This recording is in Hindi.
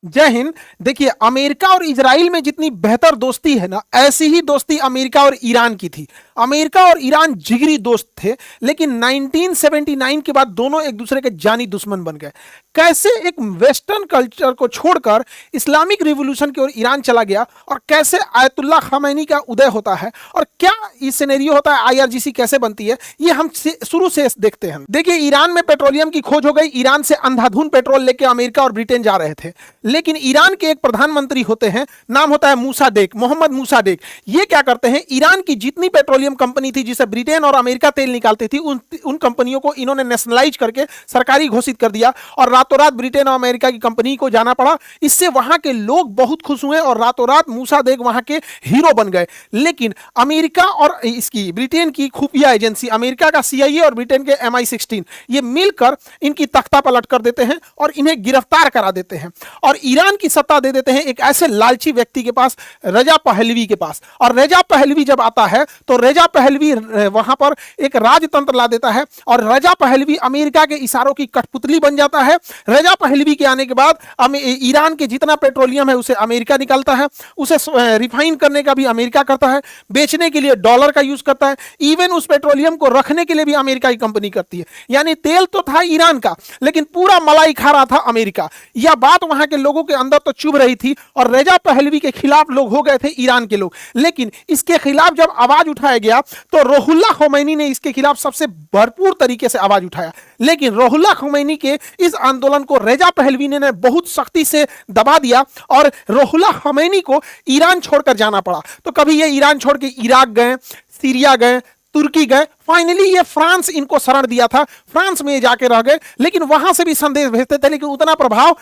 जय हिंद। देखिए, अमेरिका और इजराइल में जितनी बेहतर दोस्ती है ना, ऐसी ही दोस्ती अमेरिका और ईरान की थी। अमेरिका और ईरान जिगरी दोस्त थे, लेकिन 1979 के बाद दोनों एक दूसरे के जानी दुश्मन बन गए। कैसे एक वेस्टर्न कल्चर को छोड़कर इस्लामिक रिवॉल्यूशन की ओर ईरान चला गया, और कैसे आयतुल्लाह खमैनी का उदय होता है, और क्या ये सिनेरियो होता है, आईआरजीसी कैसे बनती है, ये हम शुरू से देखते हैं। देखिए, ईरान में पेट्रोलियम की खोज हो गई। ईरान से अंधाधुंध पेट्रोल लेके अमेरिका और ब्रिटेन जा रहे थे, लेकिन ईरान के एक प्रधानमंत्री होते हैं, नाम होता है मूसाडेक, मोहम्मद मूसाडेक। ये क्या करते हैं, ईरान की जितनी पेट्रोलियम कंपनी थी जिसे ब्रिटेन और अमेरिका तेल निकालती थी, उन कंपनियों को इन्होंने नेशनलाइज करके सरकारी घोषित कर दिया, और रातों रात ब्रिटेन और अमेरिका की कंपनी को जाना पड़ा। इससे वहां के लोग बहुत खुश हुए और रातों रात मूसाडेक वहां के हीरो बन गए। लेकिन अमेरिका और इसकी ब्रिटेन की खुफिया एजेंसी, अमेरिका का सीआईए और ब्रिटेन के MI16, ये मिलकर इनकी तख्ता पलट कर देते हैं और इन्हें गिरफ्तार करा देते हैं, और ईरान की सत्ता दे देते हैं एक ऐसे लालची व्यक्ति के पास, रजा पहलवी के पास। और रजा पहलवी जब आता है तो रजा पहलवी वहां पर एक राजतंत्र ला देता है, और रजा पहलवी अमेरिका के इशारों की कठपुतली बन जाता है। रजा पहलवी के आने के बाद ईरान के जितना पेट्रोलियम है उसे अमेरिका निकालता है, उसे रिफाइन करने का भी अमेरिका करता है, बेचने के लिए डॉलर का यूज करता है, इवन उस पेट्रोलियम को रखने के लिए भी अमेरिका की कंपनी करती है। यानी तेल तो था ईरान का, लेकिन पूरा मलाई खा रहा था अमेरिका। यह बात वहां के लोगों के अंदर तो चुभ रही थी, और रजा पहलवी के खिलाफ लोग हो गए थे ईरान के लोग। लेकिन इसके खिलाफ जब आवाज उठाया गया तो रुहुल्लाह खुमैनी ने इसके खिलाफ सबसे भरपूर तरीके से आवाज उठाया। लेकिन रुहुल्लाह खुमैनी के इस आंदोलन को रजा पहलवी ने बहुत सख्ती से दबा दिया, और रुहुल्लाह खुमैनी को ईरान छोड़कर जाना पड़ा। तो कभी ये ईरान छोड़ के इराक गए, सीरिया गए, तुर्की गए, फाइनली ये फ्रांस इनको शरण दिया था। फ्रांस में जाके रह गए, लेकिन वहां से भी संदेश भेजते थे, लेकिन उतना प्रभाव